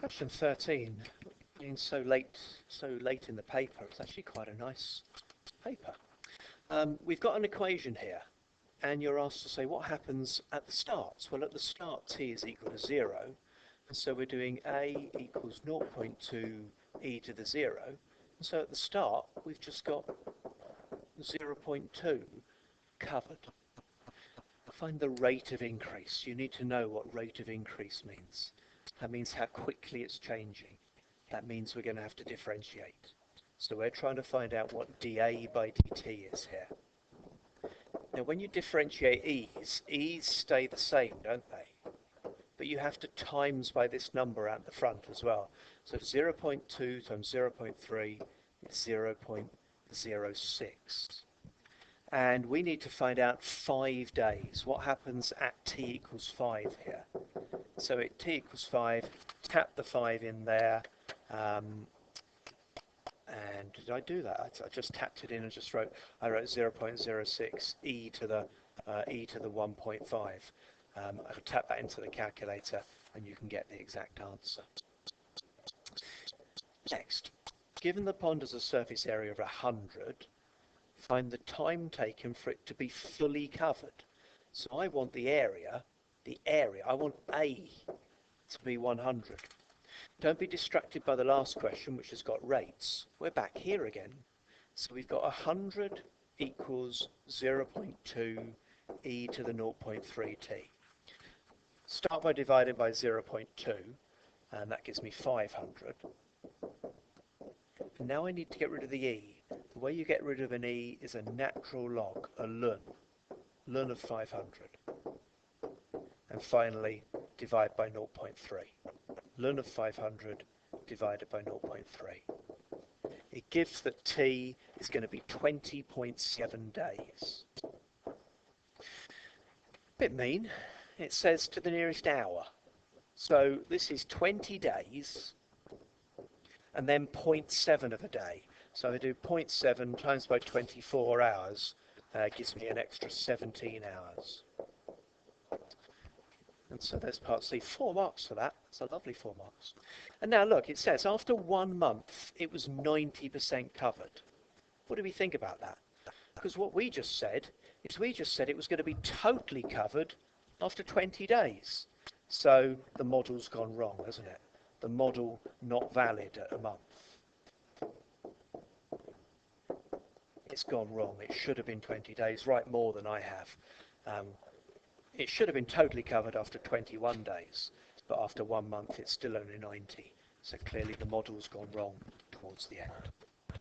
Question 13, being so late in the paper, it's actually quite a nice paper. We've got an equation here, and you're asked to say what happens at the start. Well, at the start, t is equal to 0, and so we're doing a equals 0.2 e to the 0. And so at the start, we've just got 0.2 covered. Find the rate of increase. You need to know what rate of increase means. That means how quickly it's changing. That means we're going to have to differentiate. So we're trying to find out what dA by dt is here. Now when you differentiate e's stay the same, don't they? But you have to times by this number at the front as well. So 0.2 times 0.3 is 0.06. And we need to find out 5 days. What happens at t equals 5 here? So at t equals 5, tap the 5 in there. And did I do that? I just tapped it in and just wrote 0.06 e to the 1.5. I could tap that into the calculator and you can get the exact answer. Next, given the pond has a surface area of 100, find the time taken for it to be fully covered. So I want the area, I want A to be 100. Don't be distracted by the last question, which has got rates. We're back here again. So we've got 100 equals 0.2 e to the 0.3t. Start by dividing by 0.2, and that gives me 500. And now I need to get rid of the e. The way you get rid of an e is a natural log, a ln of 500. And finally, divide by 0.3. Ln of 500 divided by 0.3. It gives that t is going to be 20.7 days. Bit mean. It says to the nearest hour. So this is 20 days and then 0.7 of a day. So I do 0.7 times by 24 hours, gives me an extra 17 hours. And so there's part C. 4 marks for that. That's a lovely 4 marks. And now look, it says after 1 month, it was 90% covered. What do we think about that? Because what we just said is it was going to be totally covered after 20 days. So the model's gone wrong, hasn't it? The model not valid at a month. It's gone wrong. It should have been 20 days, right, more than I have. It should have been totally covered after 21 days, but after 1 month it's still only 90. So clearly the model's gone wrong towards the end.